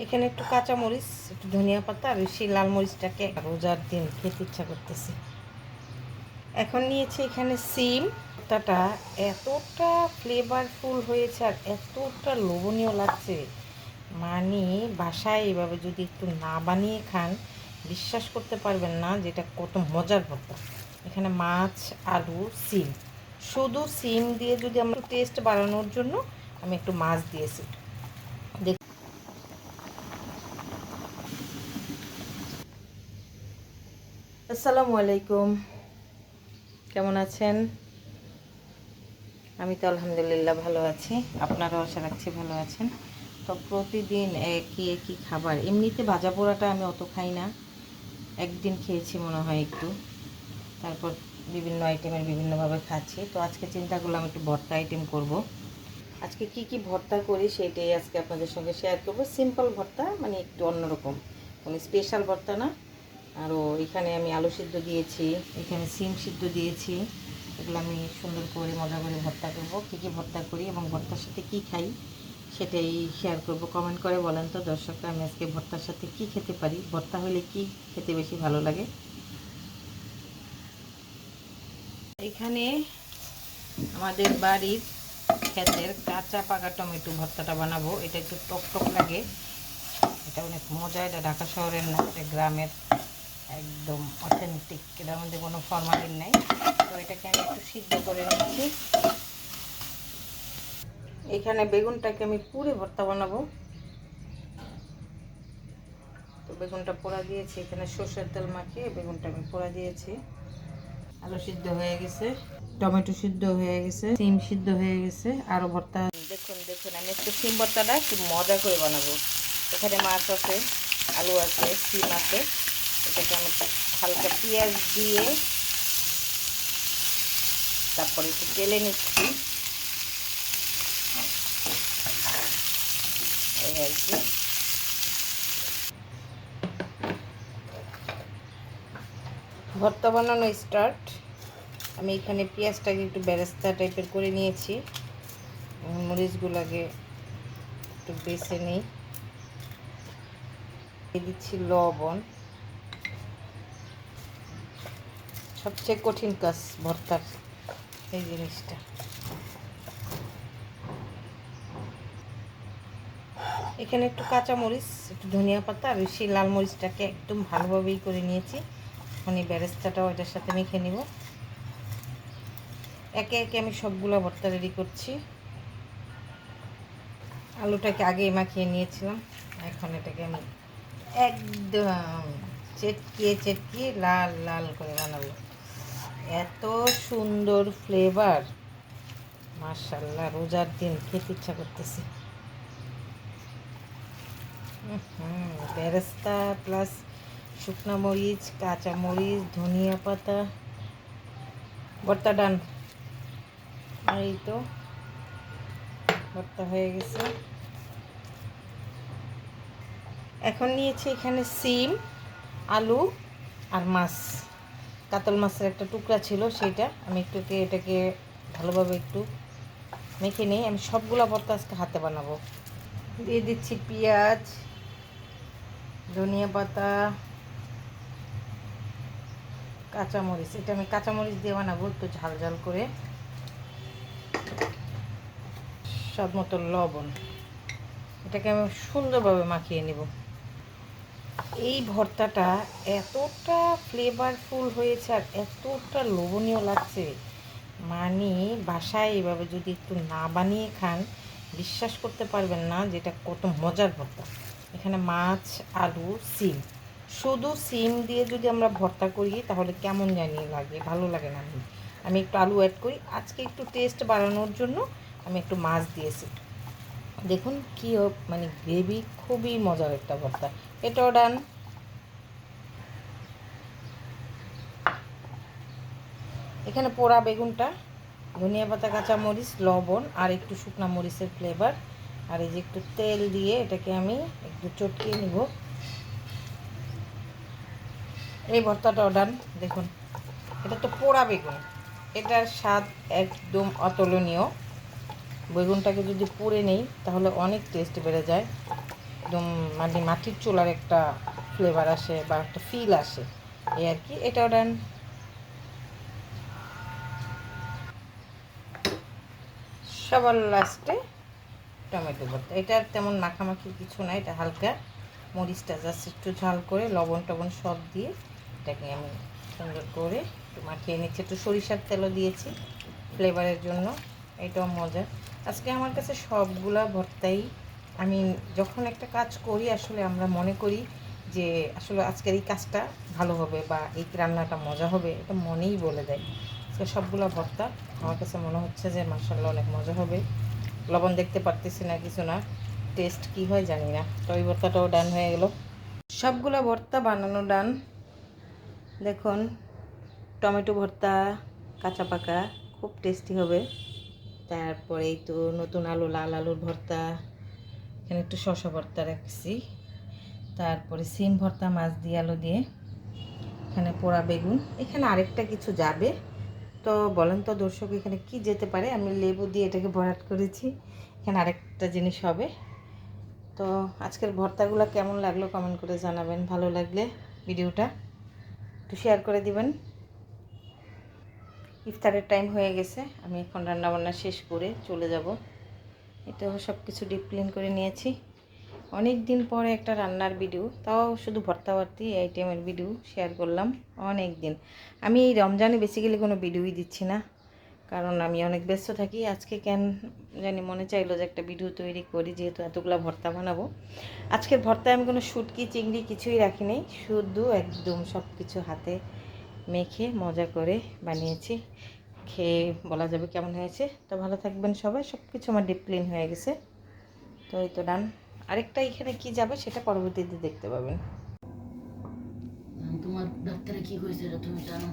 এখানে একটু কাঁচা মরিচ, একটু ধনিয়া পাতা আর সেই লাল মরিচটাকে রোজার দিন খেতে ইচ্ছা করতেছে। এখন নিয়েছি এখানে সিম। ভর্তাটা এতটা ফ্লেভারফুল হয়েছে আর এতটা লোভনীয় লাগছে, মানে বাসায় এভাবে যদি একটু না বানিয়ে খান বিশ্বাস করতে পারবেন না যেটা কত মজার ভর্তা। এখানে মাছ, আলু, সিম, শুধু সিম দিয়ে যদি আমরা টেস্ট বাড়ানোর জন্য আমি একটু মাছ দিয়েছি। আসসালামু আলাইকুম, কেমন আছেন? আমি তো আলহামদুলিল্লাহ ভালো আছি, আপনারাও আশা রাখছি ভালো আছেন। তো প্রতিদিন একই একই খাবার, এমনিতে ভাজা পোড়াটা আমি অত খাই না, একদিন খেয়েছি মনে হয় একটু, তারপর বিভিন্ন আইটেমের বিভিন্নভাবে খাচ্ছি। তো আজকে চিন্তা করলাম একটু ভর্তা আইটেম করব। আজকে কি কি ভর্তা করি সেটাই আজকে আপনাদের সঙ্গে শেয়ার করব। সিম্পল ভর্তা, মানে একটু অন্যরকম, মানে স্পেশাল ভর্তা না। আরও এখানে আমি আলু সিদ্ধ দিয়েছি, এখানে সিম সিদ্ধ দিয়েছি। এগুলো আমি সুন্দর করে মজা করে ভর্তা করব। কী কী ভর্তা করি এবং ভর্তার সাথে কি খাই সেটাই শেয়ার করব। কমেন্ট করে বলেন তো দর্শকরা, আমি আজকে ভর্তার সাথে কি খেতে পারি, ভর্তা হলে কি খেতে বেশি ভালো লাগে। এখানে আমাদের বাড়ির ক্ষেতের কাঁচা পাকা টমেটো ভর্তাটা বানাবো। এটা একটু টক টক লাগে, এটা অনেক মজা। এটা ঢাকা শহরের না, এটা গ্রামের, একদম অথেন্টিক, এটার মধ্যে কোনো ফরমালিন নেই। তো এটাকে আমি একটু সিদ্ধ করে নিচ্ছি। এখানে বেগুনটাকে আমি পুরে ভর্তা বানাবো। তো বেগুনটা পোড়া দিয়েছি, এখানে সর্ষের তেল মাখিয়ে বেগুনটা আমি পোড়া দিয়েছি। আলু সিদ্ধ হয়ে গেছে, টমেটো সিদ্ধ হয়ে গেছে, সিম সিদ্ধ হয়ে গেছে। আরও ভর্তা দেখুন দেখুন, আমি একটু সিম ভর্তাটা একটু মজা করে বানাবো। এখানে মাছ আছে, আলু আছে, সিম আছে। এটাকে আমি হালকা পেঁয়াজ দিয়ে তারপরে একটু তেলে নিচ্ছি, এই আর কি। ভর্তা বানানো স্টার্ট। আমি এখানে পেঁয়াজটাকে একটু বেরেস্তা টাইপের করে নিয়েছি, মরিচগুলোকে একটু বেছে নিই, দিয়ে দিচ্ছি লবণ। সবচেয়ে কঠিন কাজ ভর্তার এই জিনিসটা। এখানে একটু কাঁচা মরিচ, একটু ধনিয়া পাতা আর সেই লাল মরিচটাকে একদম ভালোভাবেই করে নিয়েছি। এখন এই বেরেস্তাটাও এটার সাথে মেখে নিব। একে একে আমি সবগুলো ভর্তা রেডি করছি। আলুটাকে আগেই মাখিয়ে নিয়েছিলাম, এখন এটাকে আমি একদম চেটকিয়ে চেটকিয়ে লাল লাল করে বানাবো। এত সুন্দর ফ্লেভার, মাশাআল্লাহ, রোজার দিন খেতে ইচ্ছা করতেছে। বেরেস্তা প্লাস শুকনো মরিচ, কাঁচা মরিচ, ধনিয়া পাতা, ভর্তা ডান। এই তো ভর্তা হয়ে গেছে। এখন নিয়েছি এখানে সিম, আলু আর মাছ। কাতল মাছের একটা টুকরা ছিল, সেটা আমি এটাকে ভালোভাবে একটু মেখে নিই। আমি সবগুলো ভর্তা আজকে হাতে বানাবো। দিয়ে দিচ্ছি পেঁয়াজ, ধনিয়া পাতা, কাঁচামরিচ। এটা আমি কাঁচামরিচ দিয়ে বানাবো, একটু ঝাল ঝাল করে। স্বাদ মতো লবণ। এটাকে আমি সুন্দরভাবে মাখিয়ে নেব। এই ভর্তাটা এতটা ফ্লেভারফুল হয়েছে আর এতটা লোভনীয় লাগছে, মানে বাসায় এভাবে যদি একটু না বানিয়ে খান বিশ্বাস করতে পারবেন না যেটা কত মজার ভর্তা। এখানে মাছ, আলু, সিম, শুধু সিম দিয়ে যদি আমরা ভর্তা করি তাহলে কেমন জানি লাগে, ভালো লাগে না। আমি একটু আলু অ্যাড করি, আজকে একটু টেস্ট বাড়ানোর জন্য আমি একটু মাছ দিয়েছি। দেখুন কি মানে গ্রেভি, খুবই মজার একটা ভর্তা। এটাও ডান। এখানে পোড়া বেগুনটা, ধনিয়া পাতা, কাঁচা মরিচ, লবণ আর একটু শুকনো মরিচের ফ্লেভার, আর এই যে একটু তেল দিয়ে এটাকে আমি একটু চটকিয়ে নিব। এই ভর্তাটাও ডান। দেখুন এটা তো পোড়া বেগুন, এটার স্বাদ একদম অতুলনীয়। বেগুনটাকে যদি পুড়ে নেই তাহলে অনেক টেস্ট বেড়ে যায়। একদম মানে মাটির চুলার একটা ফ্লেভার আসে বা একটা ফিল আসে এই আর কি। এটাও ডান। সবার লাস্টে টমেটো ভর্তা। এটা তেমন মাখামাখি কিছু না, এটা হালকা মরিচটা জাস্ট একটু ঝাল করে লবণ টবণ সব দিয়ে এটাকে আমি সুন্দর করে একটু মাখিয়ে নিচ্ছি। একটু সরিষার তেলও দিয়েছি ফ্লেভারের জন্য, এটাও মজা। আজকে আমার কাছে সবগুলা ভর্তাই, আমি যখন একটা কাজ করি আসলে আমরা মনে করি যে আসলে আজকের এই কাজটা ভালো হবে বা এই রান্নাটা মজা হবে, এটা মনেই বলে দেয়। আজকে সবগুলো ভর্তা আমার কাছে মনে হচ্ছে যে মাশাআল্লাহ অনেক মজা হবে। লবণ দেখতে পারতেছি না, কিছু না, টেস্ট কি হয় জানি না। তো ওই ভর্তাটাও ডান হয়ে গেল। সবগুলো ভর্তা বানানো ডান। দেখুন টমেটো ভর্তা কাঁচা পাকা, খুব টেস্টি হবে। তারপরে এই তো নতুন আলু, লাল আলুর ভর্তা, এখানে একটু শসা ভর্তা রাখছি। তারপরে সিম ভর্তা মাছ দিয়ে আলু দিয়ে, এখানে পোড়া বেগুন, এখানে আরেকটা কিছু যাবে। তো বলেন তো দর্শক এখানে কি যেতে পারে? আমি লেবু দিয়ে এটাকে ভরাট করেছি, এখানে আরেকটা জিনিস হবে। তো আজকের ভর্তাগুলো কেমন লাগলো কমেন্ট করে জানাবেন। ভালো লাগলে ভিডিওটা একটু শেয়ার করে দিবেন। ইফতারের টাইম হয়ে গেছে, আমি এখন রান্নাবান্না শেষ করে চলে যাব। এটা সব কিছু ডিপ ক্লিন করে নিয়েছি। অনেক দিন পরে একটা রান্নার ভিডিও, তাও শুধু ভর্তা ভর্তি আইটেমের ভিডিও শেয়ার করলাম। অনেক দিন আমি এই রমজানে বেসিক্যালি কোনো ভিডিওই দিচ্ছি না, কারণ আমি অনেক ব্যস্ত থাকি। আজকে কেন জানি মনে চাইলো যে একটা ভিডিও তৈরি করি, যেহেতু এতগুলো ভর্তা বানাবো। আজকের ভর্তায় আমি কোনো শুটকি চিংড়ি কিছুই রাখি নেই, শুধু একদম সব কিছু হাতে মেখে মজা করে বানিয়েছি। খেয়ে বলা যাবে কেমন হয়েছে। তো ভালো থাকবেন সবাই। সব কিছু আমার ডিপ ক্লিন হয়ে গেছে। তো এই তো ডান। আরেকটা এখানে কি যাবে সেটা পরবর্তীতে দেখতে পাবেন। তোমার ডাক্তারে কি কইছে এটা তুমি জানো?